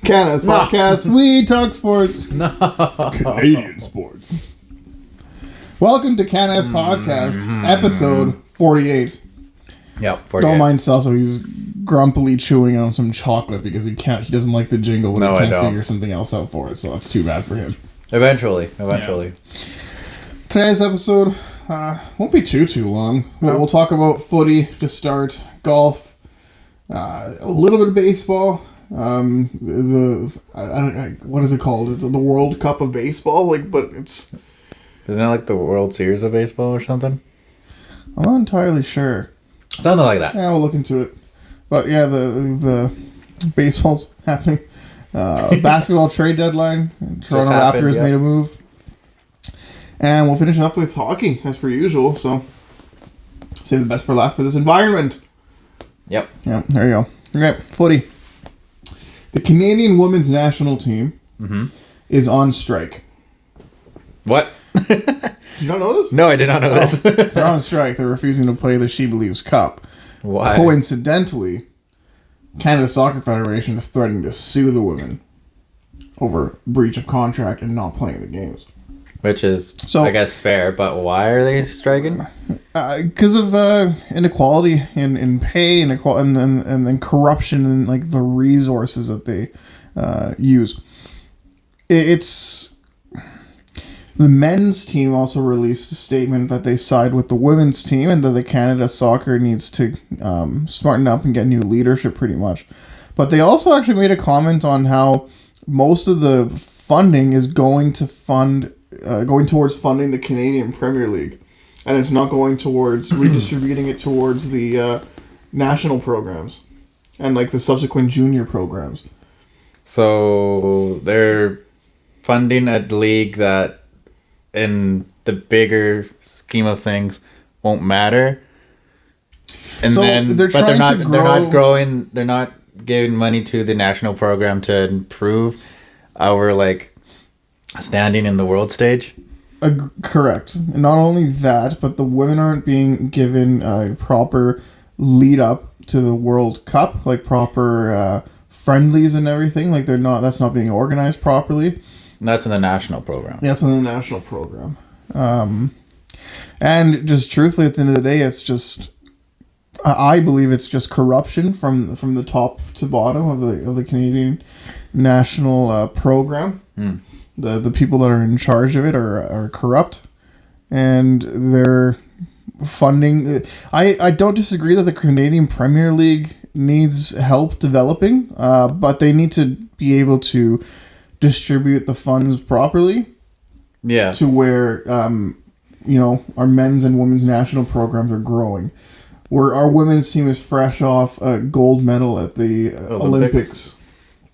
Canas podcast. We talk sports. No. Canadian sports. Welcome to Canas podcast, episode 48. Yep, 48. Don't mind Celso. He's grumpily chewing on some chocolate because he doesn't like the jingle, but No, he I can't don't. figure something else out for it. So it's too bad for him. Eventually. Today's episode won't be too long. We'll talk about footy to start, golf, a little bit of baseball. What is it called? It's the World Cup of Baseball, but it's. Isn't it like the World Series of Baseball or something? I'm not entirely sure. Something like that. Yeah, we'll look into it. But yeah, the baseball's happening. Basketball trade deadline. Toronto Raptors made a move. And we'll finish up with hockey, as per usual. So, save the best for last for this environment. Yep. Yeah, there you go. Okay, footy. The Canadian women's national team is on strike. What? Did you not know this? No, I did not know this. They're on strike. They're refusing to play the She Believes Cup. Why? Coincidentally, Canada Soccer Federation is threatening to sue the women over breach of contract and not playing the games. Which is, I guess, fair, but why are they striking? Because of inequality in pay and then corruption and the resources that they use. It's the men's team also released a statement that they side with the women's team and that the Canada Soccer needs to smarten up and get new leadership pretty much. But they also actually made a comment on how most of the funding is going towards funding the Canadian Premier League, and it's not going towards redistributing it towards the national programs and the subsequent junior programs. So they're funding a league that, in the bigger scheme of things, won't matter. And so then, they're not giving money to the national program to improve our standing in the world stage. Correct. And not only that, but the women aren't being given a proper lead up to the World Cup, proper friendlies and everything. That's not being organized properly. That's in the national program. That's in the national program. And just truthfully, at the end of the day, it's just, I believe it's just corruption from the top to bottom of the Canadian national program. The people that are in charge of it are corrupt, and they're funding. I don't disagree that the Canadian Premier League needs help developing, but they need to be able to distribute the funds properly. Yeah. To where our men's and women's national programs are growing. Where our women's team is fresh off a gold medal at the Olympics.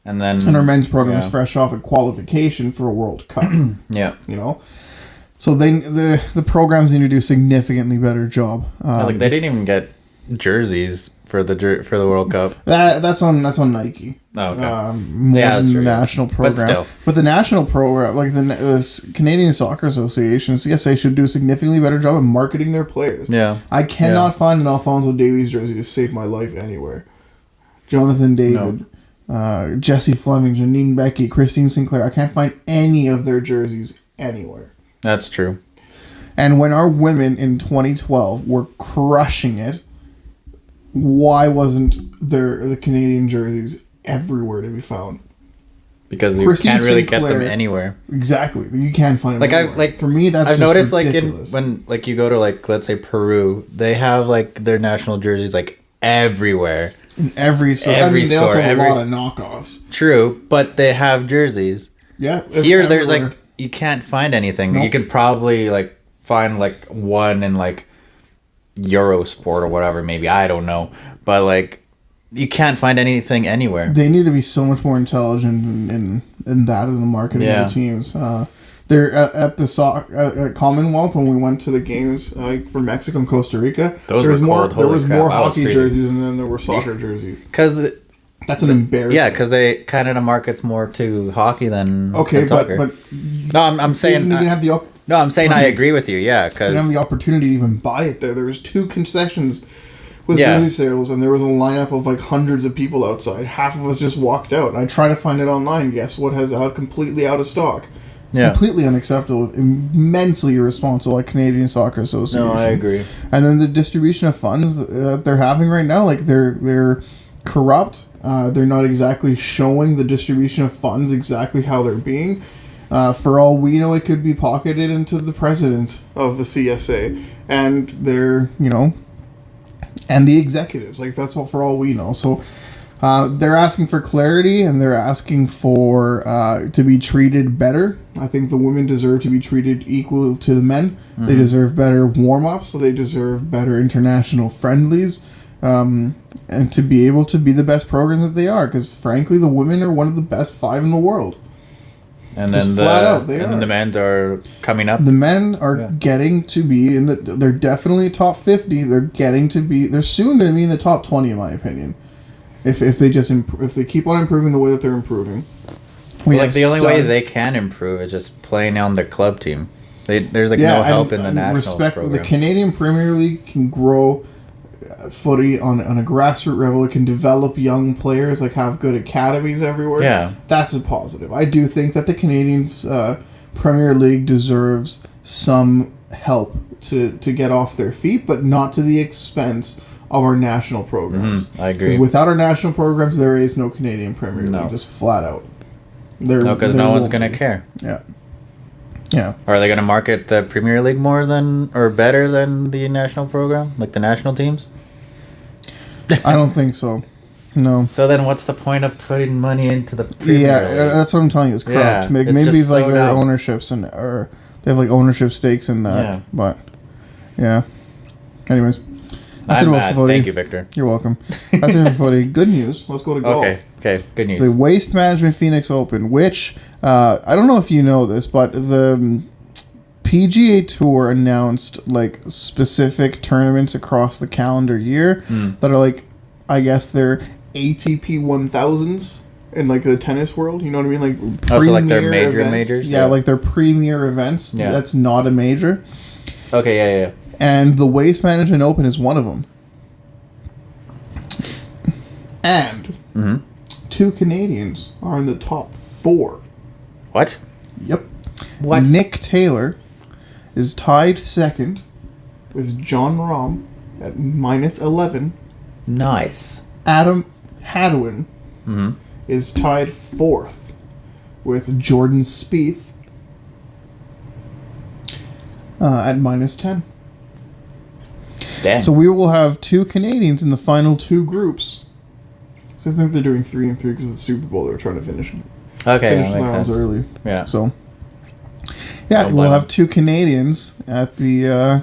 And our men's program is fresh off a qualification for a World Cup. Yeah. So the programs need to do a significantly better job. They didn't even get jerseys for the World Cup. That's on Nike. Oh, okay. More than the national program. But the national program, the Canadian Soccer Association, CSA, should do a significantly better job of marketing their players. Yeah. I cannot find an Alphonso Davies jersey to save my life anywhere. Jonathan David. No. Jesse Fleming, Janine Becky, Christine Sinclair. I can't find any of their jerseys anywhere. That's true. And when our women in 2012 were crushing it, why wasn't the Canadian jerseys everywhere to be found? Because you can't really get them anywhere. Exactly, you can't find them anywhere. For me, that's I've just noticed ridiculous. when you go to let's say Peru, they have their national jerseys everywhere. In every store. They also have a lot of knockoffs. True, but they have jerseys. Yeah. Here, there's you can't find anything. Nope. You can probably find one in Eurosport or whatever. Maybe, I don't know, but you can't find anything anywhere. They need to be so much more intelligent in that in the marketing of the teams. They're at the Commonwealth when we went to the games for Mexico and Costa Rica. There was more hockey jerseys than there were soccer jerseys. That's an embarrassment. Yeah, because Canada markets more to hockey than soccer. but no, I'm saying you didn't have the I agree with you. Yeah, because you didn't have the opportunity to even buy it there. There was 2 concessions with Yeah. jersey sales, and there was a lineup of like hundreds of people outside. Half of us just walked out. And I tried to find it online. Guess what has completely out of stock? It's completely unacceptable, immensely irresponsible, like Canadian Soccer Association. No, I agree. And then the distribution of funds that they're having right now, like they're corrupt. They're not exactly showing the distribution of funds exactly how they're being. For all we know, it could be pocketed into the president of the CSA, and they're and the executives. Like that's all for all we know. So. They're asking for clarity, and they're asking for to be treated better. I think the women deserve to be treated equal to the men. Mm-hmm. They deserve better warm-ups, so they deserve better international friendlies, and to be able to be the best programs that they are. Because frankly, the women are one of the best 5 in the world. And then the men are coming up. The men are getting to be in the. They're definitely top 50. They're getting to be. They're soon going to be in the top 20, in my opinion. If they just if they keep on improving the way that they're improving, the only way they can improve is just playing on their club team. There's no help in the national program. The Canadian Premier League can grow footy on a grassroots level. It can develop young players, like have good academies everywhere. Yeah, that's a positive. I do think that the Canadian Premier League deserves some help to get off their feet, but not to the expense of our national programs. I agree. Without our national programs, there is no Canadian Premier League. Just flat out. Because no one's going to care. Yeah. Yeah. Are they going to market the Premier League more than or better than the national program, like the national teams? I don't think so. No. So then, what's the point of putting money into the Premier League? That's what I'm telling you. It's corrupt. Yeah, Maybe it's like so their ownerships or they have like ownership stakes in that. Yeah. But yeah. Anyways. That's I'm mad. Thank you, Victor. You're welcome. That's it for footy. Good news. Let's go to golf. Okay. Good news. The Waste Management Phoenix Open, which I don't know if you know this, but the PGA Tour announced like specific tournaments across the calendar year that are like, I guess they're ATP 1000s in like the tennis world. You know what I mean? Like so like their majors. Yeah, like their premier events. Yeah. That's not a major. Okay. Yeah. And the Waste Management Open is one of them. And 2 Canadians are in the top 4. What? Yep. What? Nick Taylor is tied second with John Rahm at -11. Nice. Adam Hadwin is tied 4th with Jordan Spieth at -10. Damn. So we will have 2 Canadians in the final 2 groups. So I think they're doing 3 and 3 because of the Super Bowl. They were trying to finish the rounds early. Yeah. So we'll have 2 Canadians at the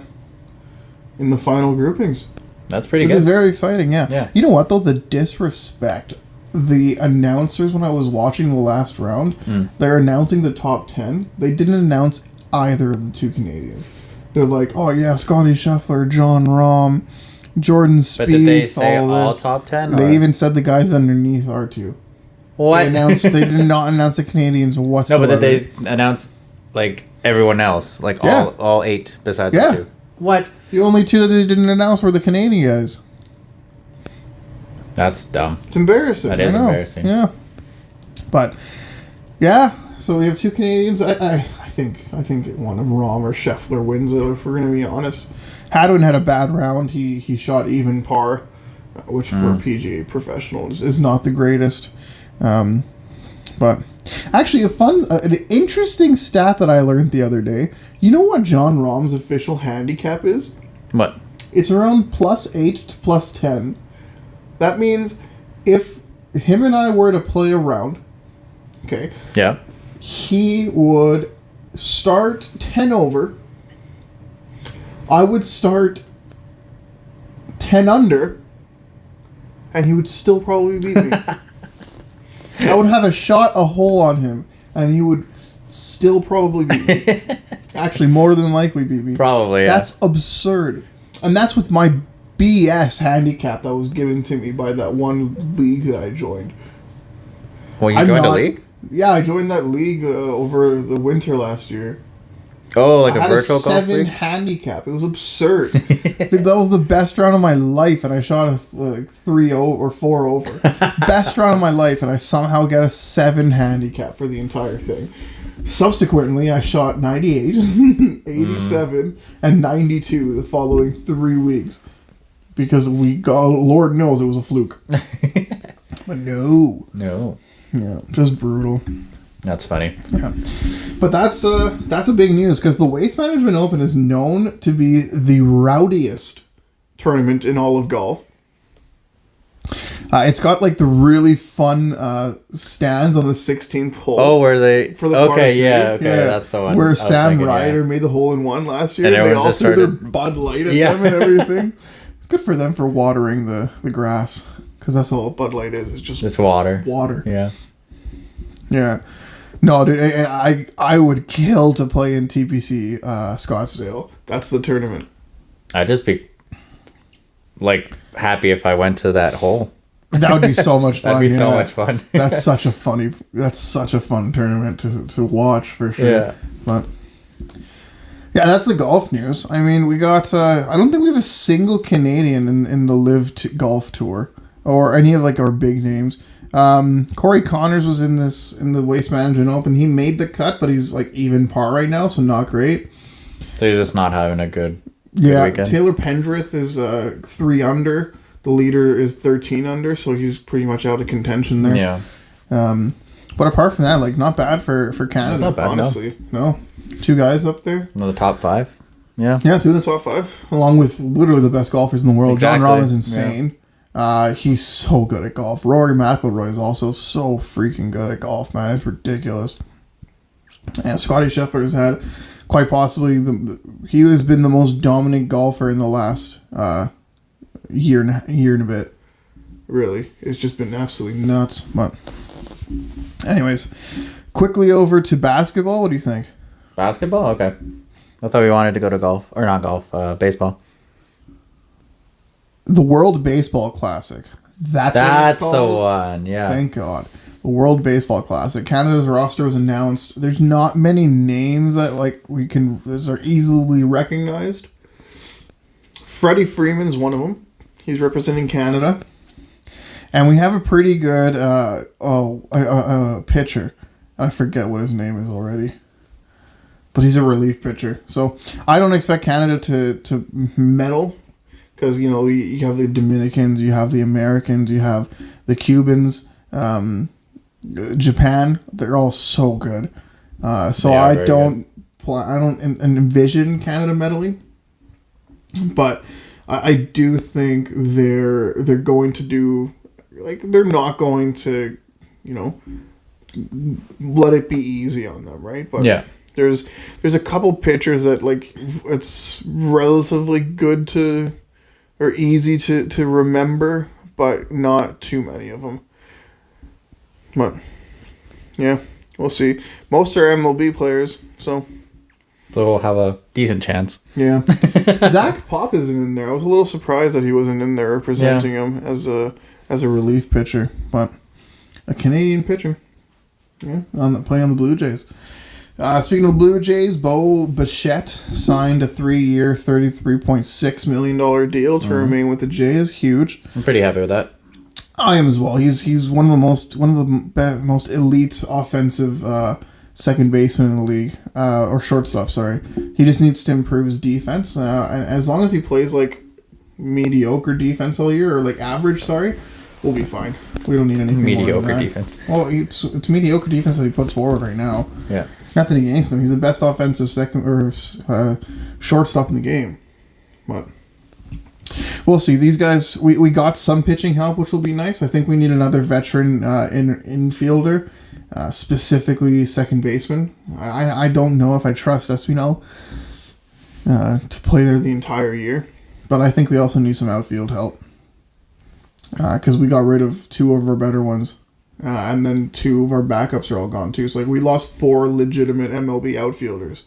in the final groupings. That's pretty good. Which is very exciting. Yeah. Yeah. You know what though? The disrespect. The announcers when I was watching the last round, they're announcing the top 10. They didn't announce either of the 2 Canadians. They're like, oh yeah, Scotty Scheffler, John Rahm, Jordan Spieth. But did they say all top 10? They even said the guys underneath are too. What? They did not announce the Canadians whatsoever. No, but did they announce like everyone else, like all 8 besides the 2? What? The only 2 that they didn't announce were the Canadian guys. That's dumb. It's embarrassing. That is embarrassing. Yeah. But yeah, so we have 2 Canadians. I think one of Rahm or Scheffler wins it, if we're going to be honest. Hadwin had a bad round. He shot even par, which for a PGA professional is not the greatest. But actually, an interesting stat that I learned the other day. You know what John Rahm's official handicap is? What? It's around +8 to +10. That means if him and I were to play a round, okay? Yeah. He would start 10 over. I would start 10 under, and he would still probably beat me. I would have a hole on him, and he would still probably beat me. Actually, more than likely beat me. Probably, yeah. That's absurd. And that's with my BS handicap that was given to me by that one league that I joined. Well, you joined a league? Yeah, I joined that league over the winter last year. Oh, like I a had virtual a golf 7 league? handicap. It was absurd. Dude, that was the best round of my life, and I shot a like 3 over or 4 over. Best round of my life, and I somehow get a 7 handicap for the entire thing. Subsequently, I shot 98, 87, and 92 the following 3 weeks. Because Lord knows it was a fluke. But no. No. Yeah, just brutal. That's funny. Yeah. But that's a big news because the Waste Management Open is known to be the rowdiest tournament in all of golf. It's got like the really fun stands on the 16th hole. Oh, were they? For the okay, yeah, that's the one. Where I was Sam thinking, Ryder made the hole-in-one last year. And They everyone all just threw their started- Bud Light at them and everything. It's good for them for watering the grass because that's all Bud Light is. It's just It's water. water. Yeah. Yeah. No, dude, I would kill to play in TPC Scottsdale. That's the tournament. I'd just be like happy if I went to that hole. That would be so much fun. That'd be so much fun. That's such a fun tournament to watch for sure. Yeah. But yeah, that's the golf news. I mean, we got I don't think we have a single Canadian in the Golf Tour or any of like our big names. Corey Connors was in the Waste Management Open. He made the cut, but he's like even par right now, so not great. So you're just not having a good weekend. Taylor Pendrith is 3 under. The leader is 13 under, so he's pretty much out of contention there. Yeah. But apart from that, like not bad for Canada. That's not bad, honestly. No. 2 guys up there. Another top 5. Yeah. Yeah, 2 in the top 5, along with literally the best golfers in the world. Exactly. John Rahm is insane. He's so good at golf. Rory McIlroy is also so freaking good at golf, man. It's ridiculous. And Scotty Scheffler has had quite possibly he has been the most dominant golfer in the last year and a bit. Really, it's just been absolutely nuts. But anyways, quickly over to basketball. What do you think? Basketball? Okay. I thought we wanted to go to golf. Or not golf, baseball. The World Baseball Classic. That's what it's called. the one, yeah. Thank God. The World Baseball Classic. Canada's roster was announced. There's not many names that are easily recognized. Freddie Freeman's one of them. He's representing Canada. And we have a pretty good pitcher. I forget what his name is already. But he's a relief pitcher. So I don't expect Canada to medal. Because, you have the Dominicans, you have the Americans, you have the Cubans, Japan. They're all so good. So I don't envision Canada medaling. But I do think they're going to do, they're not going to, let it be easy on them, right? But yeah. There's a couple pitchers that, it's relatively good to... or easy to remember, but not too many of them. But, yeah, we'll see. Most are MLB players, so we'll have a decent chance. Yeah. Zach Pop isn't in there. I was a little surprised that he wasn't in there representing him as a relief pitcher, but a Canadian pitcher. Yeah, playing on the Blue Jays. Speaking of Blue Jays, Bo Bichette signed a 3-year, $33.6 million deal to remain with the Jays. Huge. I'm pretty happy with that. I am as well. He's one of the most elite offensive second baseman in the league, or shortstop. Sorry, he just needs to improve his defense. And as long as he plays mediocre defense all year, or average, we'll be fine. We don't need anything mediocre more than that. defense. Well, it's mediocre defense that he puts forward right now. Yeah. Nothing against him. He's the best offensive second or shortstop in the game. But we'll see. These guys, we got some pitching help, which will be nice. I think we need another veteran infielder, specifically second baseman. I don't know if I trust Espinal to play there the entire year. But I think we also need some outfield help. Because we got rid of 2 of our better ones. And then 2 of our backups are all gone too. So we lost 4 legitimate MLB outfielders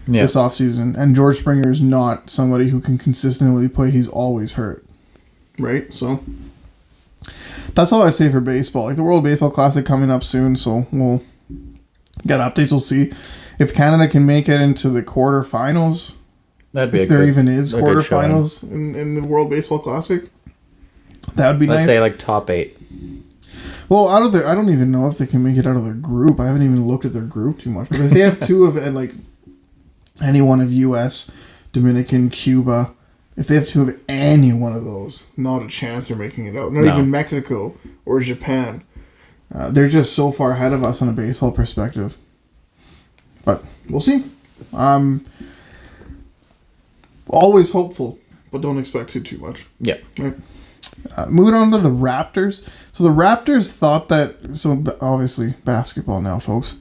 this offseason. And George Springer is not somebody who can consistently play. He's always hurt. Right? So that's all I'd say for baseball. The World Baseball Classic coming up soon, so we'll get updates. We'll see if Canada can make it into the quarterfinals, That'd be if there even is quarterfinals in the World Baseball Classic, that would be nice. Let's say like top 8. Well, out of I don't even know if they can make it out of their group. I haven't even looked at their group too much. But if they have two of and like any one of U.S., Dominican, Cuba, if they have two of any one of those, not a chance they're making it out. Not even Mexico or Japan. They're just so far ahead of us on a baseball perspective. But we'll see. Always hopeful, but don't expect too much. Yeah. Right. Moving on to the Raptors. So the Raptors thought that... So obviously basketball now, folks.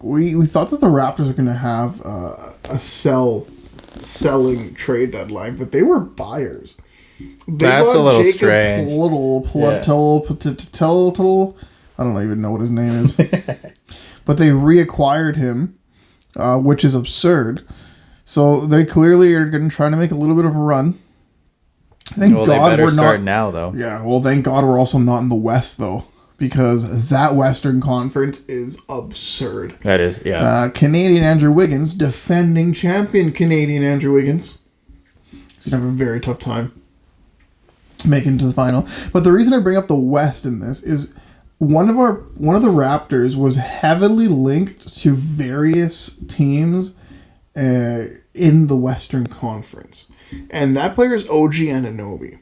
We thought that the Raptors were going to have a selling trade deadline, but they were buyers. That's a little strange. I don't even know what his name is. But they reacquired him, which is absurd. So they clearly are going to try to make a little bit of a run. Thank God we're not now, though. Yeah, well, thank God we're also not in the West, though, because that Western Conference is absurd. That is, yeah. Canadian Andrew Wiggins, defending champion Canadian Andrew Wiggins. He's going to have a very tough time making it to the final. But the reason I bring up the West in this is one of the Raptors was heavily linked to various teams in the Western Conference. And that player is OG Anunoby.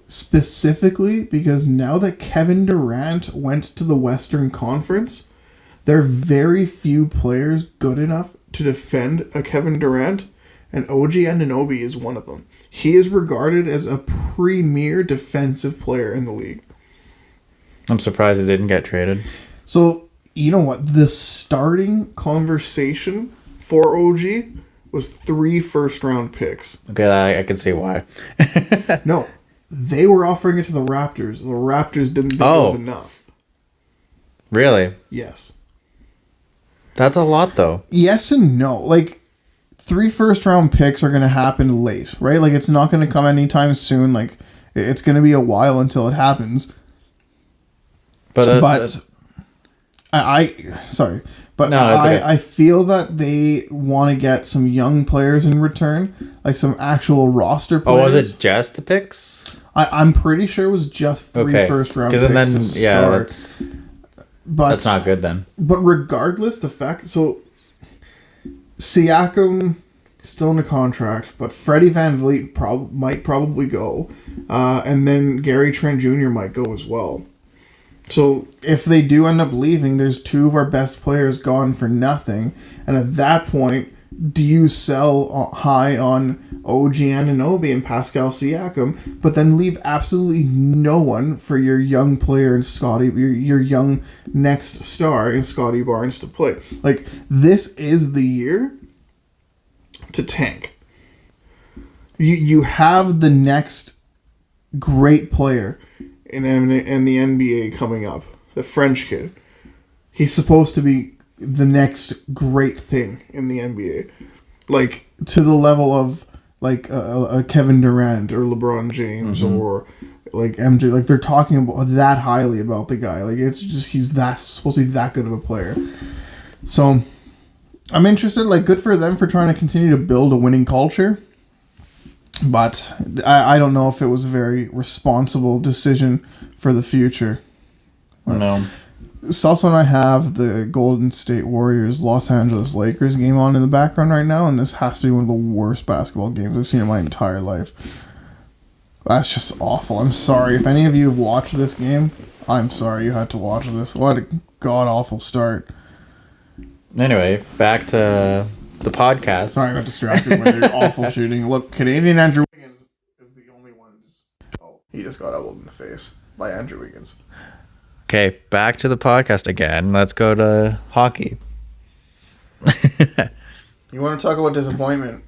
Specifically because now that Kevin Durant went to the Western Conference, there are very few players good enough to defend a Kevin Durant, and OG Anunoby is one of them. He is regarded as a premier defensive player in the league. I'm surprised it didn't get traded. So, you know what? The starting conversation for OG was 3 first-round picks. Okay, I can see why. No, they were offering it to the Raptors. The Raptors didn't think it was enough. Really? Yes. That's a lot, though. Yes and no. Like, 3 first-round picks are going to happen late, right? Like, it's not going to come anytime soon. Like, it's going to be a while until it happens. But sorry. But no, okay. I feel that they want to get some young players in return, like some actual roster players. Oh, was it just the picks? I'm pretty sure it was just 3 first-round picks to start. That's not good then. But regardless, the fact... So, Siakam still in a contract, but Freddie VanVleet might probably go. And then Gary Trent Jr. might go as well. So if they do end up leaving, there's 2 of our best players gone for nothing. And at that point, do you sell high on OG Anunoby and Pascal Siakam, but then leave absolutely no one for your young player and your young next star in Scotty Barnes to play? Like, this is the year to tank. You have the next great player in the NBA coming up, the French kid. He's supposed to be the next great thing in the NBA, like to the level of like a Kevin Durant or LeBron James or like MJ. Like, they're talking about that highly about the guy. Like, it's just he's supposed to be that good of a player. So I'm interested. Like, good for them for trying to continue to build a winning culture. But I don't know if it was a very responsible decision for the future. No. Salsa and I have the Golden State Warriors Los Angeles Lakers game on in the background right now, and this has to be one of the worst basketball games I've seen in my entire life. That's just awful. I'm sorry. If any of you have watched this game, I'm sorry you had to watch this. What a god-awful start. Anyway, back to the podcast. Sorry, I got distracted by their awful shooting. Look, Canadian Andrew Wiggins is the only one. He just got elbowed in the face by Andrew Wiggins. Okay, back to the podcast again. Let's go to hockey. You want to talk about disappointment?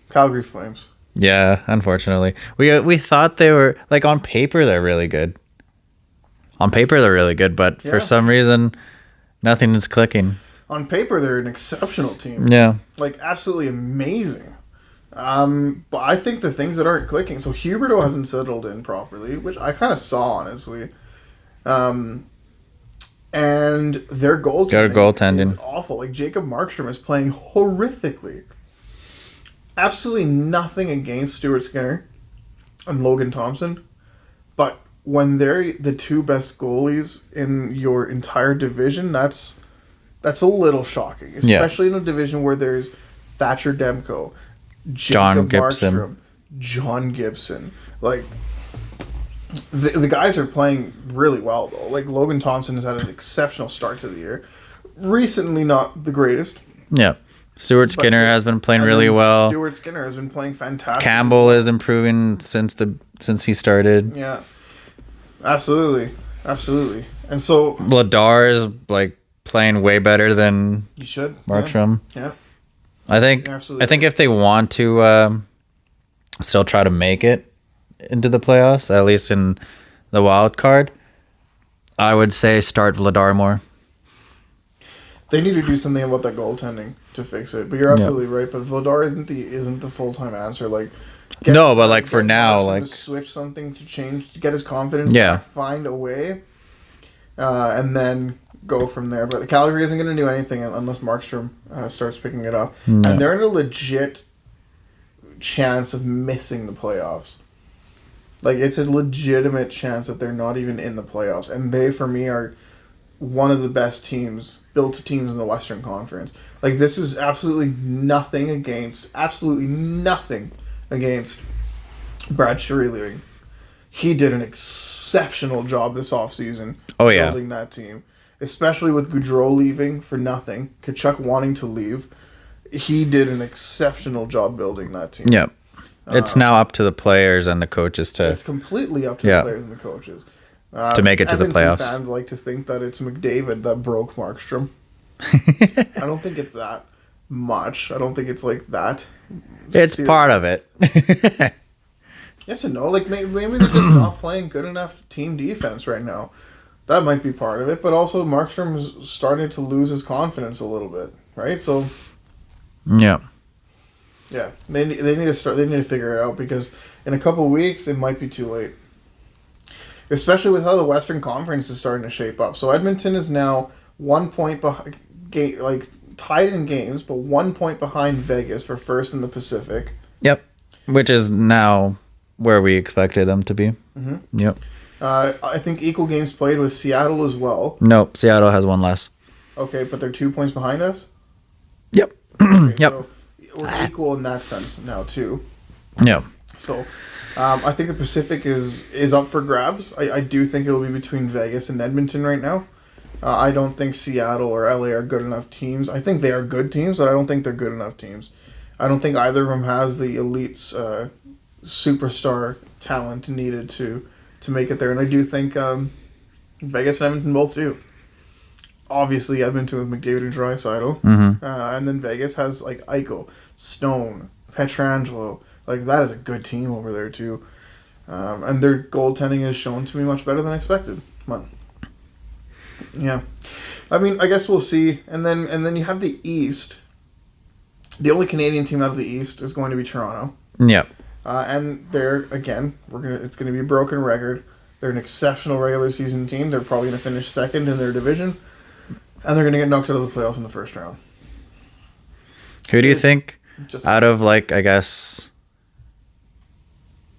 Calgary Flames. Yeah, unfortunately. We thought they were, like, on paper they're really good. On paper they're really good, but for some reason, nothing is clicking. On paper, they're an exceptional team. Yeah. Like, absolutely amazing. But I think the things that aren't clicking... So, Huberdeau hasn't settled in properly, which I kind of saw, honestly. And their goaltending is awful. Like, Jacob Markstrom is playing horrifically. Absolutely nothing against Stuart Skinner and Logan Thompson. But when they're the two best goalies in your entire division, that's a little shocking. Especially in a division where there's Thatcher Demko, John Gibson. Markstrom, John Gibson. Like, the guys are playing really well, though. Like, Logan Thompson has had an exceptional start to the year. Recently, not the greatest. Yeah. Stuart Skinner has been playing really well. Stuart Skinner has been playing fantastic. Campbell is improving since he started. Yeah. Absolutely. Absolutely. And so Vladar is like playing way better than you should. Markstrom. Yeah. I think if they want to still try to make it into the playoffs, at least in the wild card, I would say start Vladar more. They need to do something about that goaltending to fix it. But you're absolutely right. But Vladar isn't the full-time answer. Like, but like for now, like to switch something to change, to get his confidence back, find a way, and then go from there. But the Calgary isn't going to do anything unless Markstrom starts picking it up. No. And they're in a legit chance of missing the playoffs. Like, it's a legitimate chance that they're not even in the playoffs. And they, for me, are one of the best built teams in the Western Conference. Like, this is absolutely nothing against Brad Shirley leaving. He did an exceptional job this offseason building that team. Especially with Gaudreau leaving for nothing, Kachuk wanting to leave. He did an exceptional job building that team. Yeah. It's now up to the players and the coaches to... It's completely up to the players and the coaches. To make it to the playoffs. Fans like to think that it's McDavid that broke Markstrom. I don't think it's that much. I don't think it's like that. It's serious. Part of it. Yes and no. Like, maybe they're just not playing good enough team defense right now. That might be part of it. But also, Markstrom is starting to lose his confidence a little bit, right? So... Yeah. Yeah, they need to start. They need to figure it out, because in a couple of weeks it might be too late. Especially with how the Western Conference is starting to shape up. So Edmonton is now 1 point behind, like tied in games, but 1 point behind Vegas for first in the Pacific. Yep, which is now where we expected them to be. Mm-hmm. Yep. I think equal games played with Seattle as well. Nope, Seattle has one less. Okay, but they're 2 points behind us. Yep. Okay, yep. So we're equal in that sense now too. Yeah. So, I think the Pacific is up for grabs. I do think it'll be between Vegas and Edmonton right now. I don't think Seattle or LA are good enough teams. I think they are good teams, but I don't think they're good enough teams. I don't think either of them has the elite's superstar talent needed to make it there. And I do think Vegas and Edmonton both do. Obviously, Edmonton with McDavid and Draisaitl. Mm-hmm. And then Vegas has, like, Eichel, Stone, Pietrangelo. Like, that is a good team over there, too. And their goaltending is shown to be much better than expected. But, yeah. I mean, I guess we'll see. And then you have the East. The only Canadian team out of the East is going to be Toronto. Yeah. And they're, again, it's going to be a broken record. They're an exceptional regular season team. They're probably going to finish second in their division. And they're going to get knocked out of the playoffs in the first round. Who do you think, out of, like, I guess...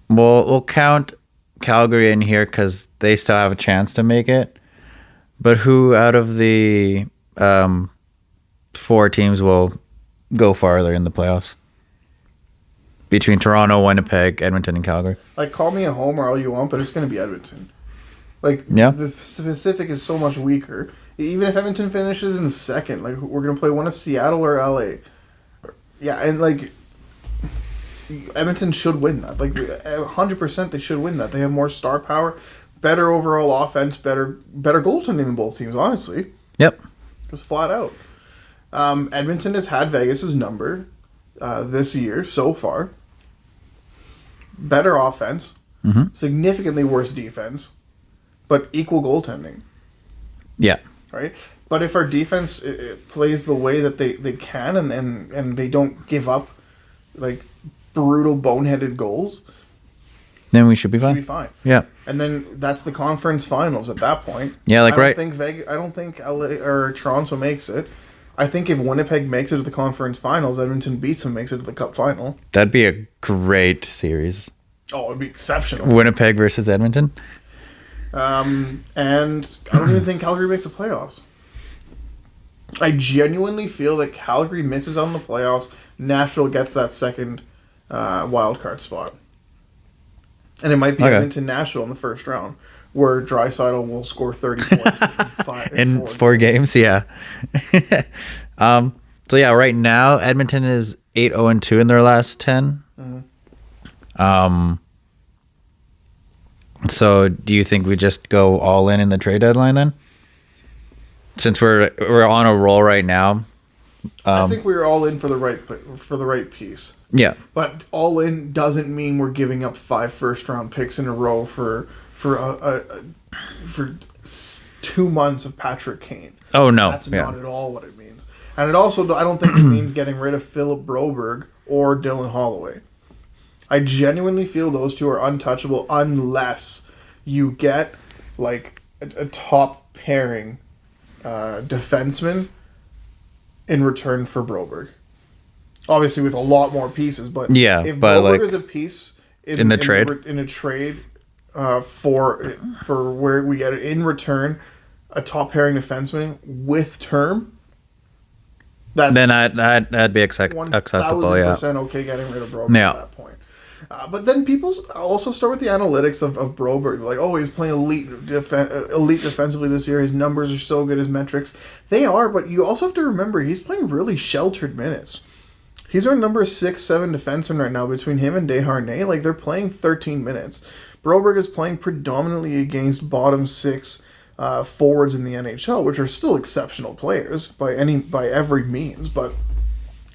We'll count Calgary in here because they still have a chance to make it. But who out of the 4 teams will go farther in the playoffs? Between Toronto, Winnipeg, Edmonton, and Calgary. Like, call me a homer all you want, but it's going to be Edmonton. Like, yeah. The Pacific is so much weaker. Even if Edmonton finishes in second, like, we're going to play one of Seattle or LA. Yeah, and, like, Edmonton should win that. Like, 100% they should win that. They have more star power, better overall offense, better goaltending than both teams, honestly. Yep. Just flat out. Edmonton has had Vegas's number this year so far. Better offense, significantly worse defense, but equal goaltending. Yeah. Right? But if our defense it plays the way that they can and they don't give up, like, brutal boneheaded goals, then we should be should fine. be fine. Yeah. And then that's the conference finals at that point. Yeah, like I don't think LA or Toronto makes it. I think if Winnipeg makes it to the conference finals, Edmonton beats them, makes it to the cup final. That'd be a great series. Oh, it'd be exceptional. Winnipeg versus Edmonton. And I don't even think Calgary makes the playoffs. I genuinely feel that Calgary misses out on the playoffs. Nashville gets that second wild card spot. And it might be Edmonton Nashville in the first round, where Draisaitl will score 30 points in 4 games. Yeah. So yeah, right now Edmonton is 8-0-2 in their last 10. Mm-hmm. So do you think we just go all in the trade deadline then? Since we're on a roll right now. I think we're all in for the right piece. Yeah. But all in doesn't mean we're giving up 5 first-round picks in a row for 2 months of Patrick Kane. Oh, no. That's not at all what it means. And it also, I don't think it means getting rid of Philip Broberg or Dylan Holloway. I genuinely feel those two are untouchable unless you get like a top pairing defenseman in return for Broberg. Obviously with a lot more pieces, but yeah, if but Broberg like is a piece in a trade for where we get it in return a top pairing defenseman with term, then that'd be acceptable. Yeah, 1,000% okay getting rid of Broberg at that point. But then people also start with the analytics of Broberg. Like, oh, he's playing elite defensively this year. His numbers are so good, his metrics. They are, but you also have to remember he's playing really sheltered minutes. He's our number 6-7 defenseman right now between him and Desharnais. Like, they're playing 13 minutes. Broberg is playing predominantly against bottom 6 forwards in the NHL, which are still exceptional players by every means. But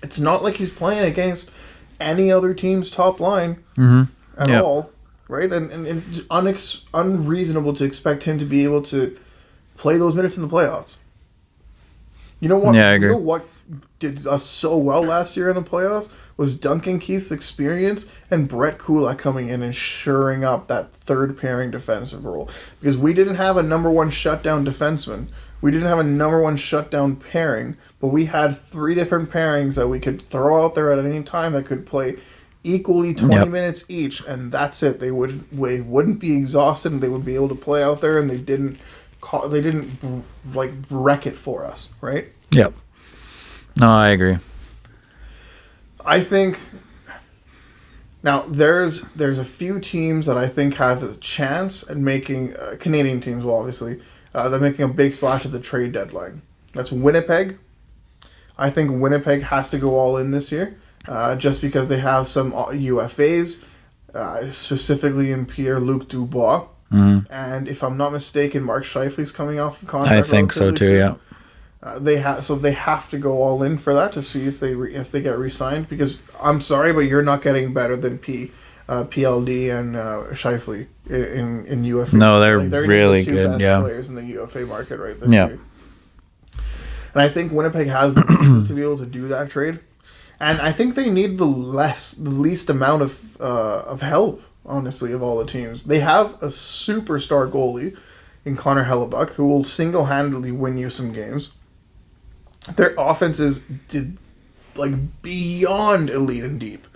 it's not like he's playing against any other team's top line at all, right? And it's unreasonable to expect him to be able to play those minutes in the playoffs. You know what? Yeah, I agree. You know what did us so well last year in the playoffs was Duncan Keith's experience and Brett Kulak coming in and shoring up that third pairing defensive role, because we didn't have a number 1 shutdown defenseman. We didn't have a number 1 shutdown pairing, but we had 3 different pairings that we could throw out there at any time that could play equally 20 minutes each, and that's it. They wouldn't be exhausted, and they would be able to play out there, and they didn't like wreck it for us, right? Yep. No, I agree. I think now there's a few teams that I think have a chance at making Canadian teams, well, obviously. They're making a big splash at the trade deadline. That's Winnipeg. I think Winnipeg has to go all in this year, just because they have some UFAs, specifically in Pierre-Luc Dubois. Mm-hmm. And if I'm not mistaken, Mark Scheifele's coming off of contract. I think so too, yeah. They have to go all in for that to see if they get re-signed, because I'm sorry, but you're not getting better than PLD and Scheifele in UFA. No, they're really the 2 good. Best players in the UFA market right this year. And I think Winnipeg has the pieces to be able to do that trade, and I think they need the least amount of help. Honestly, of all the teams, they have a superstar goalie in Connor Hellebuck who will single-handedly win you some games. Their offense is like beyond elite and deep.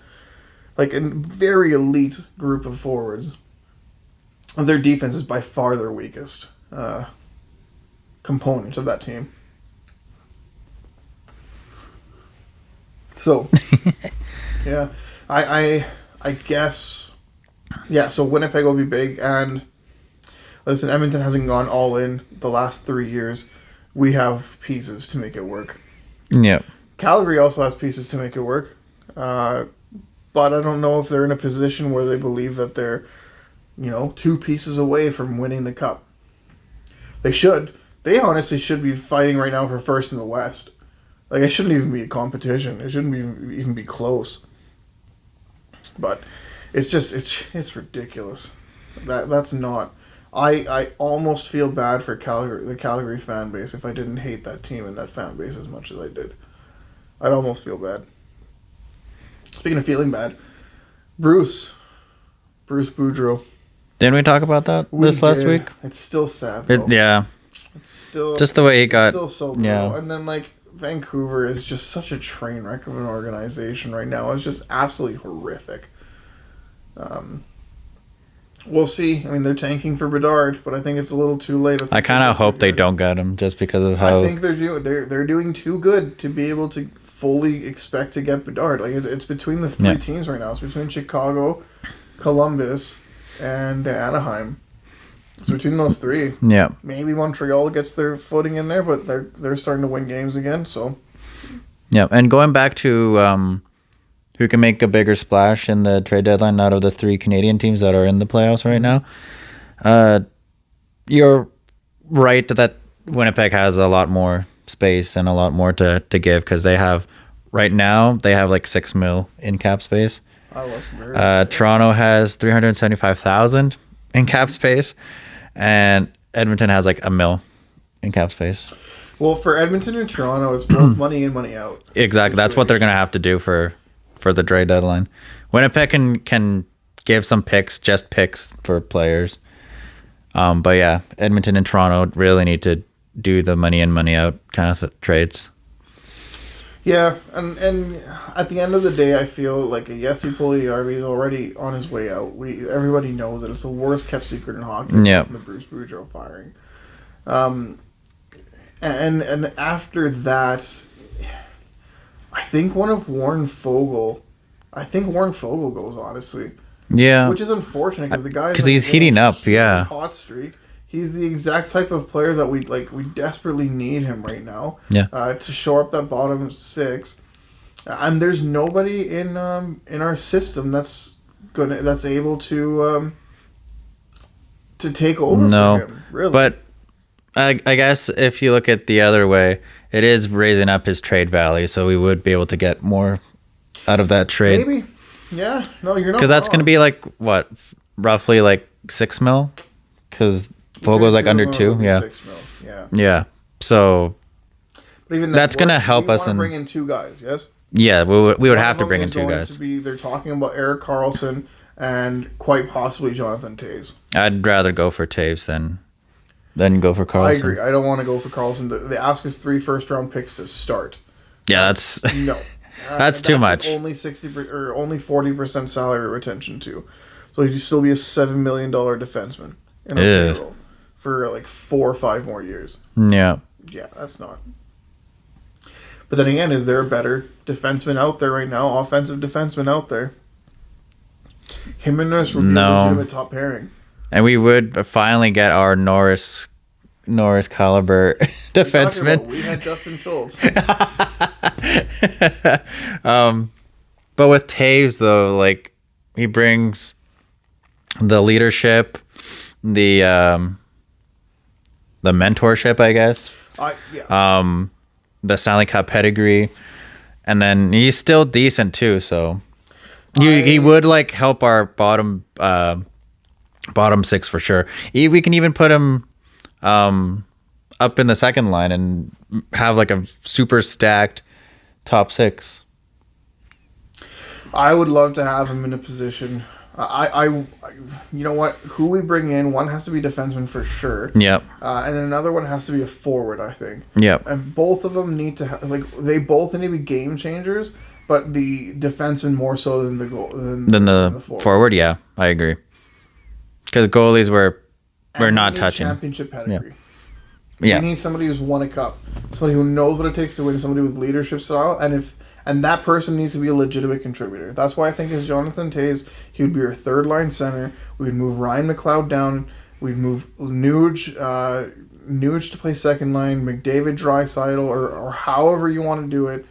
Like a very elite group of forwards. And their defense is by far their weakest component of that team. So, yeah, I guess, yeah, so Winnipeg will be big, and listen, Edmonton hasn't gone all in the last 3 years. We have pieces to make it work. Yeah. Calgary also has pieces to make it work. But I don't know if they're in a position where they believe that they're, 2 pieces away from winning the cup. They should. They honestly should be fighting right now for first in the West. Like, it shouldn't even be a competition. It shouldn't even be close. But it's just, it's ridiculous. That's not... I almost feel bad for the Calgary fan base if I didn't hate that team and that fan base as much as I did. I'd almost feel bad. Speaking of feeling bad, Bruce, Bruce Boudreau. Didn't we talk about that last week? It's still sad, though. Yeah. It's still... Just the way he got... still so brutal. And then, like, Vancouver is just such a train wreck of an organization right now. It's just absolutely horrific. We'll see. I mean, they're tanking for Bedard, but I think it's a little too late. I kind of hope they don't get him just because of how... I think they're doing too good to be able to fully expect to get Bedard. Like, it's between the three teams right now. It's between Chicago, Columbus, and Anaheim. It's between those three. Yeah. Maybe Montreal gets their footing in there, but they're starting to win games again, so... Yeah, and going back to who can make a bigger splash in the trade deadline out of the 3 Canadian teams that are in the playoffs right now, you're right that Winnipeg has a lot more space and a lot more to give because they have, right now, they have like $6 million in cap space. Toronto has $375,000 in cap space, and Edmonton has like $1 million in cap space. Well, for Edmonton and Toronto, it's both money in, money out. Exactly. That's what they're going to have to do for the trade deadline. Winnipeg can give some picks for players. But yeah, Edmonton and Toronto really need to do the money in, money out kind of trades. Yeah, and at the end of the day, I feel like Jesse Puljujärvi is already on his way out. Everybody knows that it's the worst kept secret in hockey from the Bruce Boudreau firing. And after that, I think Warren Foegele goes, honestly. Yeah. Which is unfortunate because the guy... Because he's heating up, yeah. Hot streak. He's the exact type of player that we desperately need him right now. Yeah. To shore up that bottom 6. And there's nobody in our system that's able to take over for him, really. But I guess if you look at the other way, it is raising up his trade value, so we would be able to get more out of that trade. Maybe. Yeah. No, you're not. Because that's going to be like, what, roughly like $6 million? Because Fogel's like under 2. Yeah. $6 million. Yeah. Yeah. So but even that's going to help us. Bring in 2 guys, yes? Yeah, we would have to bring in 2 guys. They're talking about Erik Karlsson and quite possibly Jonathan Toews. I'd rather go for Toews than go for Karlsson. I agree. I don't want to go for Karlsson. They ask us 3 first-round picks to start. Yeah, that's no. That's too much. Only 40% salary retention too, so he'd still be a $7 million defenseman in a payroll for like 4 or 5 more years. Yeah. Yeah, that's not. But then again, is there a better defenseman out there right now? Offensive defenseman out there? Him and Nurse would be a legitimate top pairing. And we would finally get our Norris caliber defenseman. We had Dustin Schultz. But with Toews though, like he brings the leadership, the mentorship, I guess. The Stanley Cup pedigree, and then he's still decent too. So he would like help our bottom 6 for sure. We can even put him up in the second line and have like a super stacked top 6. I would love to have him in a position. You know what? Who we bring in, one has to be defenseman for sure. Yep. And another one has to be a forward, I think. Yep. And both of them need to they both need to be game changers, but the defenseman more so than the goal than the forward. Yeah, I agree. Because goalies we're not touching. Championship pedigree. Yeah. We need somebody who's won a cup, somebody who knows what it takes to win, somebody with leadership style, and that person needs to be a legitimate contributor. That's why I think as Jonathan Toews, he would be our third line center. We'd move Ryan McLeod down. We'd move Nuge to play second line, McDavid, Draisaitl, or however you want to do it.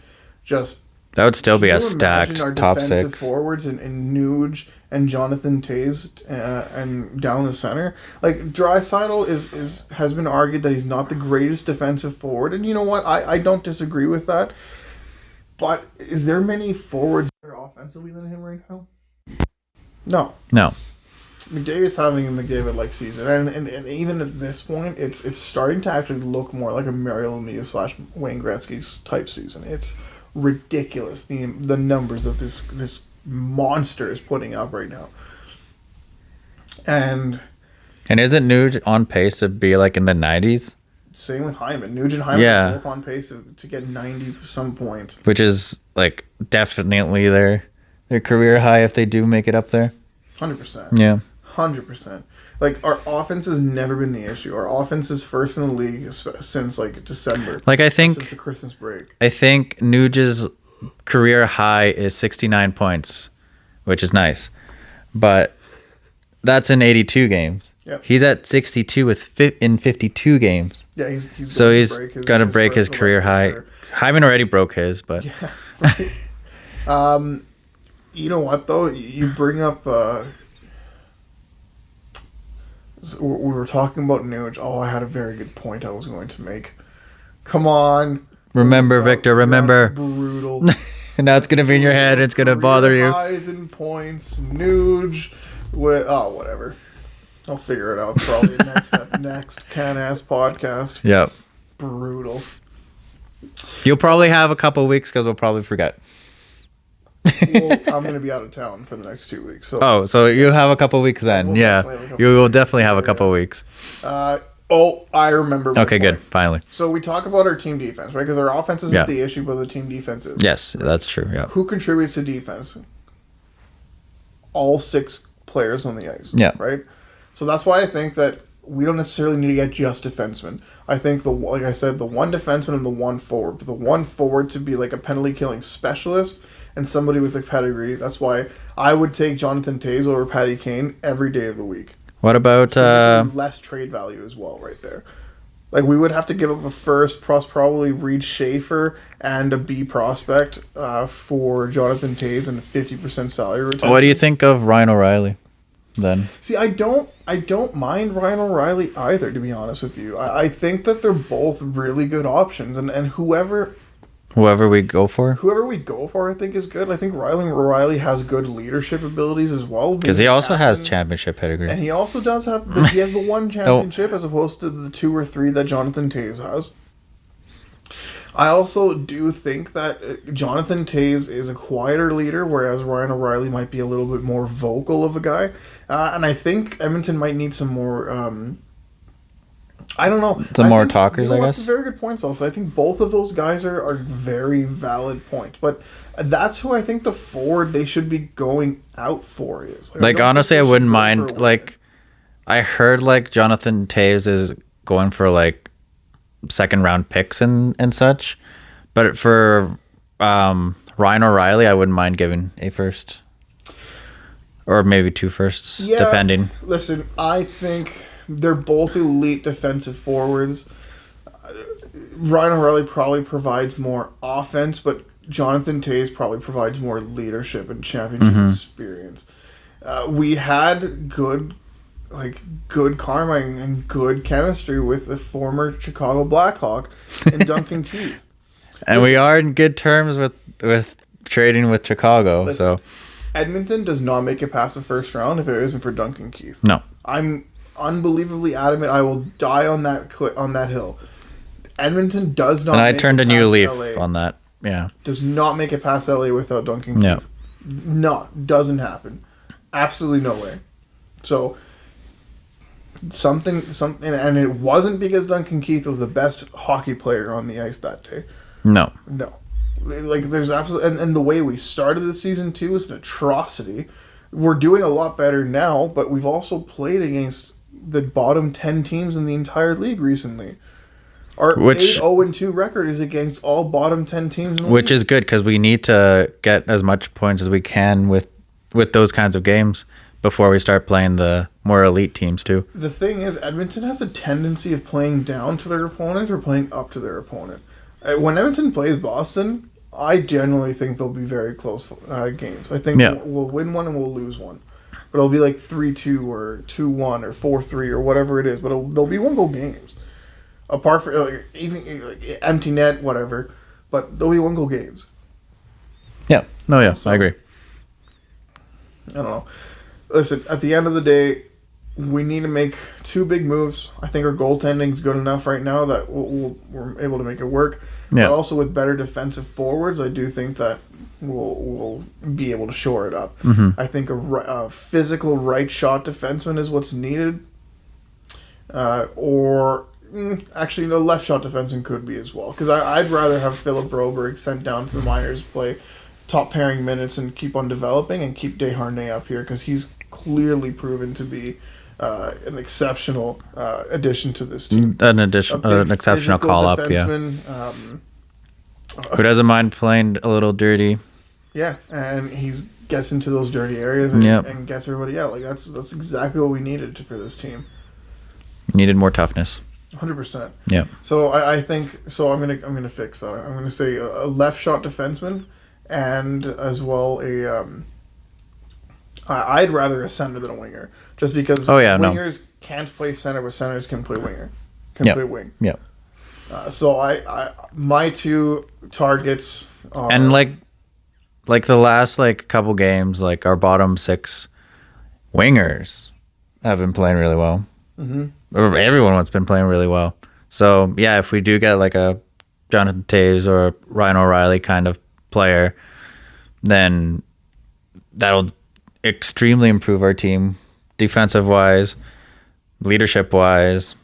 Just that would still be a stacked top 6 forwards and Nuge and Jonathan Toews and down the center. Like Draisaitl has been argued that he's not the greatest defensive forward, and you know what? I don't disagree with that. But is there many forwards better offensively than him right now? No. McDavid's having a McDavid-like season, and even at this point, it's starting to actually look more like a Mario Lemieux / Wayne Gretzky's type season. It's ridiculous the numbers that this monster is putting up right now. And isn't Nuge on pace to be like in the 90s? Same with Hyman. Nuge and Hyman are both on pace to get 90 some points. Which is like definitely their career high if they do make it up there. 100%. Yeah. 100%. Like, our offense has never been the issue. Our offense is first in the league since, like, December. Like, I think... Since the Christmas break. I think Nuge's career high is 69 points, which is nice. But that's in 82 games. Yep. He's at 62 in 52 games. Yeah, he's going to break his career high. Sure. Hyman already broke his, but... Yeah, right. You know what, though? You bring up... we were talking about Nuge. Oh, I had a very good point I was going to make. Come on. Remember, Victor, remember. That's brutal. And now it's going to be in your head. It's going to bother you. Highs and points. Nuge. Whatever. I'll figure it out probably next Canas podcast. Yep. Brutal. You'll probably have a couple of weeks because we'll probably forget. Well, I'm going to be out of town for the next 2 weeks. So you have a couple of weeks then. You will definitely have a couple of weeks. I remember. Okay, good. Finally. So we talk about our team defense, right? Because our offense isn't the issue, but the team defense is. Yes, that's true. Yeah. Who contributes to defense? All 6 players on the ice. Yeah. Right? So that's why I think that we don't necessarily need to get just defensemen. I think like I said, the one defenseman and the one forward. But the one forward to be like a penalty killing specialist and somebody with a pedigree. That's why I would take Jonathan Toews over Patty Kane every day of the week. What about less trade value as well, right there? Like, we would have to give up a first, plus probably Reed Schaefer and a B prospect for Jonathan Toews and a 50% salary retention. What do you think of Ryan O'Reilly then? See, I don't mind Ryan O'Reilly either, to be honest with you. I think that they're both really good options, and whoever we go for, I think is good. I think Ryan O'Reilly has good leadership abilities as well. Because he also has championship pedigree. And he also does have, he has the one championship as opposed to the 2 or 3 that Jonathan Toews has. I also do think that Jonathan Toews is a quieter leader, whereas Ryan O'Reilly might be a little bit more vocal of a guy. And I think Edmonton might need some more... I don't know. Some more talkers, I guess. That's very good points also. I think both of those guys are very valid points. But that's who I think the forward they should be going out for is. Like honestly, I wouldn't mind. Like, I heard like Jonathan Toews is going for like second round picks and such. But for Ryan O'Reilly, I wouldn't mind giving a first. Or maybe 2 firsts, depending. Listen, I think... They're both elite defensive forwards. Ryan O'Reilly probably provides more offense, but Jonathan Toews probably provides more leadership and championship experience. We had good karma and good chemistry with the former Chicago Blackhawk and Duncan Keith. And we are in good terms with trading with Chicago. So Edmonton does not make it past the first round if it isn't for Duncan Keith. No. I'm unbelievably adamant. I will die on that hill. Edmonton does not. And I turned a new leaf LA. On that. Yeah, does not make it past LA without Duncan Keith. Yeah, no, doesn't happen. Absolutely no way. So something, and it wasn't because Duncan Keith was the best hockey player on the ice that day. No. Like there's absolutely, and the way we started the season too is an atrocity. We're doing a lot better now, but we've also played against the bottom 10 teams in the entire league recently. Our 8-0-2 record is against all bottom 10 teams in the which league. is good because we need to get as much points as we can with those kinds of games before we start playing the more elite teams too. The thing is, Edmonton has a tendency of playing down to their opponent or playing up to their opponent. When Edmonton plays Boston, I generally think they'll be very close games. I think we'll win one and we'll lose one. But it'll be like 3-2 or 2-1 or 4-3 or whatever it is. But they'll be 1-goal games. Apart from even empty net, whatever. But they'll be 1-goal games. Yeah. No, yeah. So, I agree. I don't know. Listen, at the end of the day, we need to make two big moves. I think our goaltending is good enough right now that we're able to make it work. Yeah. But also with better defensive forwards, I do think that we'll be able to shore it up. Mm-hmm. I think a physical right shot defenseman is what's needed. Actually, no, left shot defenseman could be as well. Because I'd rather have Philip Broberg sent down to the minors, play top pairing minutes, and keep on developing, and keep Desharnais up here because he's clearly proven to be an exceptional addition to this team. An exceptional call up, yeah. Who doesn't mind playing a little dirty? Yeah, and he gets into those dirty areas and gets everybody out. Like that's exactly what we needed for this team. Needed more toughness. 100%. Yeah. So I think so. I'm gonna fix that. I'm gonna say a left shot defenseman, and as well I'd rather a center than a winger, just because wingers can't play center, but centers can play winger, play wing. Yeah. So I my two targets are, and like the last couple games, our bottom six wingers have been playing really well. Mm-hmm. Or everyone's been playing really well. So yeah, if we do get a Jonathan Toews or a Ryan O'Reilly kind of player, then that'll extremely improve our team, defensive wise, leadership wise,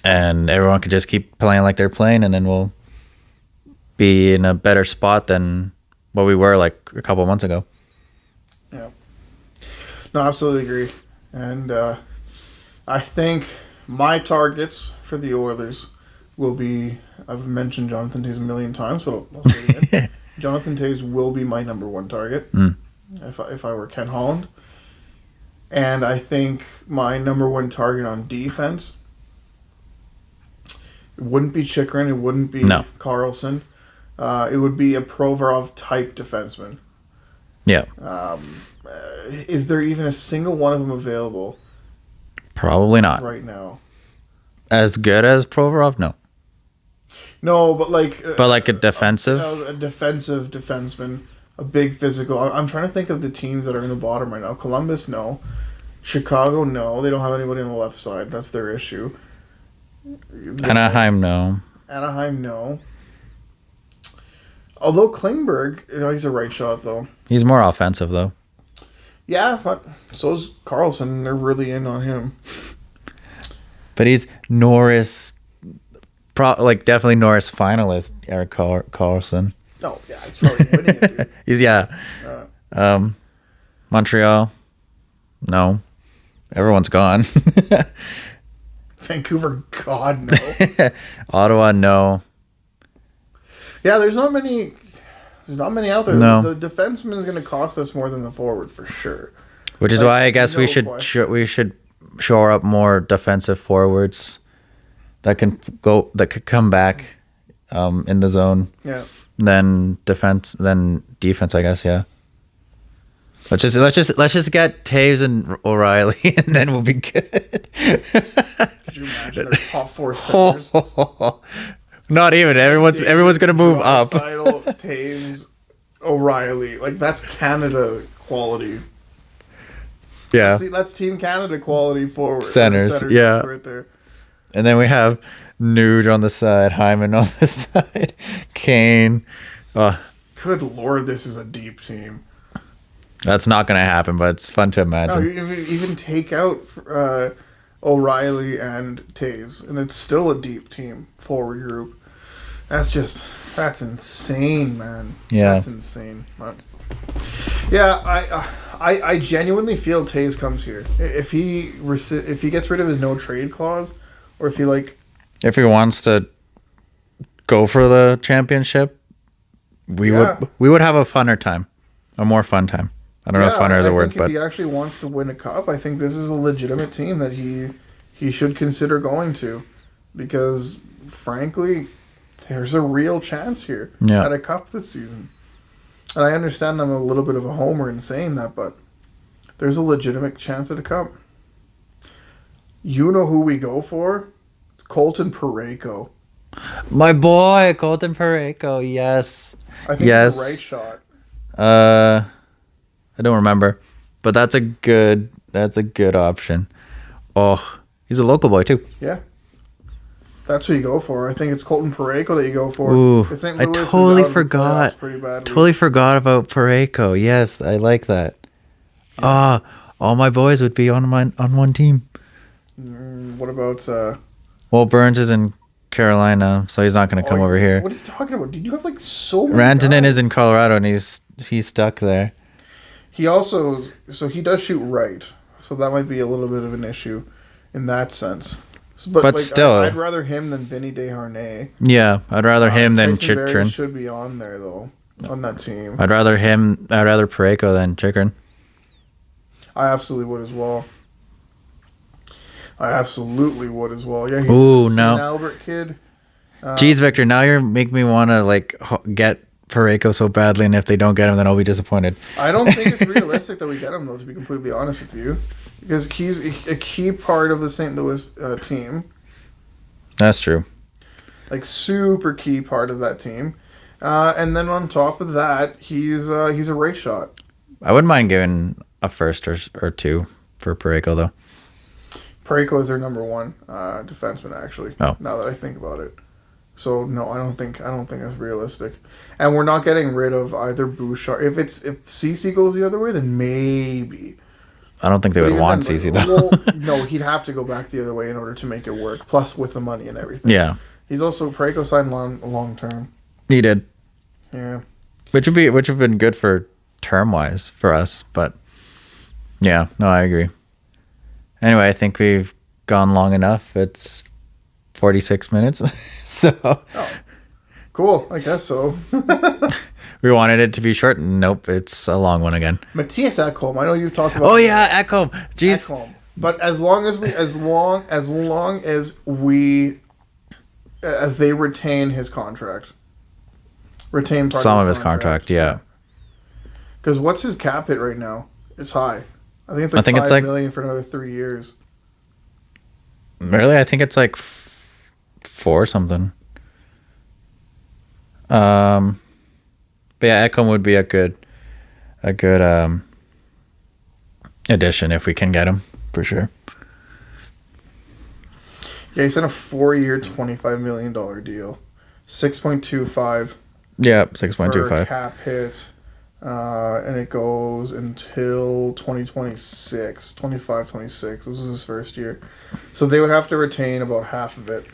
and everyone could just keep playing like they're playing, and then we'll be in a better spot than what we were a couple months ago. Yeah. No, I absolutely agree. And I think my targets for the Oilers will be, I've mentioned Jonathan Toews a million times, but I'll say it again. Jonathan Toews will be my number one target if I were Ken Holland. And I think my number one target on defense, it wouldn't be Chychrun, it wouldn't be Carlson. It would be a Provorov type defenseman. Yeah. Is there even a single one of them available? Probably not. Right now. As good as Provorov? No. No, but a defensive? A defensive defenseman. A big physical. I'm trying to think of the teams that are in the bottom right now. Columbus, no. Chicago, no. They don't have anybody on the left side. That's their issue. Anaheim, no. Anaheim, no. Although Klingberg, he's a right shot, though. He's more offensive, though. Yeah, but so's Carlson. They're really in on him. But he's Norris, definitely Norris finalist, Eric Carlson. Oh, yeah, it's probably winning it, dude. Montreal, no. Everyone's gone. Vancouver, God, no. Ottawa, no. Yeah, there's not many out there. No. The defenseman is going to cost us more than the forward for sure. Which is why I guess we should shore up more defensive forwards that could come back in the zone. Yeah. Then defense, I guess. Yeah. Let's just get Toews and O'Reilly, and then we'll be good. Could you imagine our top four centers? Not even. Everyone's gonna move up. Toews, O'Reilly, that's Canada quality. Yeah, that's Team Canada quality forward. Centers yeah, right there. And then we have Nuge on the side, Hyman on the side, Kane. Good Lord, this is a deep team. That's not gonna happen, but it's fun to imagine. No, you even take out O'Reilly and Toews, and it's still a deep team forward group. That's insane, man. Yeah, that's insane. Yeah, I genuinely feel Toews comes here if he gets rid of his no trade clause, or if he wants to go for the championship, we would have a more fun time. I don't know if funner is a word, but if he actually wants to win a cup, I think this is a legitimate team that he should consider going to, because frankly, there's a real chance here at a cup this season. And I understand I'm a little bit of a homer in saying that, but there's a legitimate chance at a cup. You know who we go for? It's Colton Parayko. My boy, Colton Parayko, yes. I think it's the right shot. I don't remember, but that's a good That's a good option. Oh, he's a local boy too. Yeah. That's who you go for. I think it's Colton Parayko that you go for. Ooh, 'Cause St. I Louis is totally out of the forgot. playoffs pretty badly. Totally forgot about Parayko. Yes, I like that. Ah, all my boys would be on one team. What about... Well, Burns is in Carolina, so he's not going to come over here. What are you talking about? Dude, you have like so many Rantanen guys. is in Colorado, and he's stuck there. He also... So he does shoot right. So that might be a little bit of an issue in that sense. But like, still... I'd rather him than Vinny Desharnais. Yeah, I'd rather him than Tyson Barrie Chychrun. should be on there, though, on that team. I'd rather Parayko than Chychrun. I absolutely would as well. Yeah, he's Ooh, a St. no. Albert kid. Jeez, Victor, now you're making me want to like get Parayko so badly, and if they don't get him, then I'll be disappointed. I don't think it's realistic that we get him, though, to be completely honest with you. Because he's a key part of the St. Louis team. That's true. Like, super key part of that team. And then on top of that, he's a race shot. I wouldn't mind giving a first or two for Parayko, though. Parayko is their number one defenseman, actually. Oh. Now that I think about it. So no, I don't think that's realistic. And we're not getting rid of either Bouchard. If CC goes the other way, then maybe. I don't think they would want CC though. Well, no, he'd have to go back the other way in order to make it work. Plus with the money and everything. Yeah. He's also Parayko signed long term. He did. Yeah. Which would have been good for term wise for us, but yeah, no, I agree. Anyway, I think we've gone long enough. It's 46 minutes. So Oh. Cool, I guess so. we wanted it to be short. Nope, it's a long one again. Matthias Ekholm, I know you've talked about. Oh yeah, Ekholm. Jeez. Ekholm. But as long as they retain his contract. Retain part Some of his contract, yeah. Because what's his cap hit right now? It's high. I think it's like $5 million for another 3 years. Really? I think it's like 4 something. But yeah, Ekholm would be a good addition if we can get him, for sure. Yeah, he signed a 4-year, $25 million deal. 6.25. Yeah, For 6.25. cap hit. And it goes until 2026. 26. This was his first year. So they would have to retain about half of it.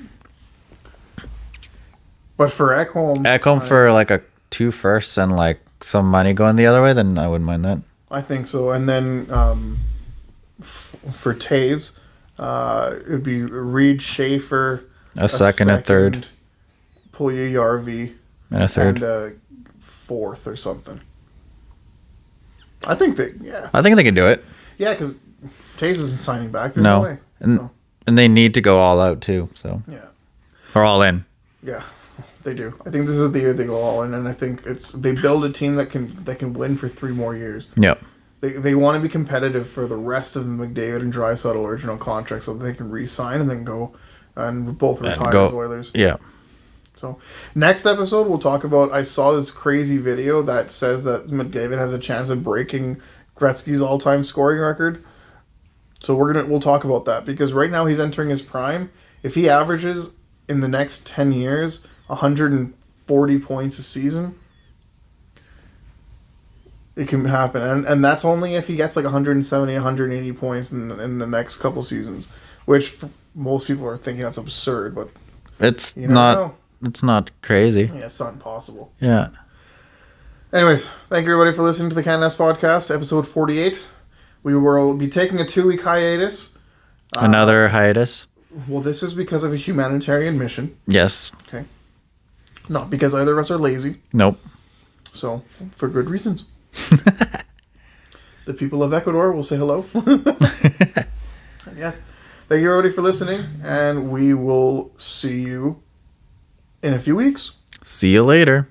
But for Ekholm... for like a 2 firsts and like some money going the other way, then I wouldn't mind that. I think so. And then for Taves, it would be Reed Schaefer... A second, a third. Pulya Yarvi. And a third. And a fourth or something. I think they can do it. Yeah, because Taves isn't signing back. There's no way. And they need to go all out too. So Yeah. Or all in. Yeah, they do. I think this is the year they go all in, and I think they build a team that can win for 3 more years. Yep. They want to be competitive for the rest of McDavid and Draisaitl original contracts so that they can re-sign and then go and both retire as Oilers. Yeah. So, next episode, we'll talk about... I saw this crazy video that says that McDavid has a chance of breaking Gretzky's all-time scoring record. So, we'll talk about that. Because right now, he's entering his prime. If he averages, in the next 10 years, 140 points a season, it can happen. And that's only if he gets like 170, 180 points in the next couple seasons. Which, most people are thinking that's absurd, but... It's not... It's not crazy. Yeah, it's not impossible. Yeah. Anyways, thank you everybody for listening to the Canas podcast, episode 48. We will be taking a 2-week hiatus. Another hiatus. Well, this is because of a humanitarian mission. Yes. Okay. Not because either of us are lazy. Nope. So, for good reasons. The people of Ecuador will say hello. Yes. Thank you everybody for listening, and we will see you in a few weeks. See you later.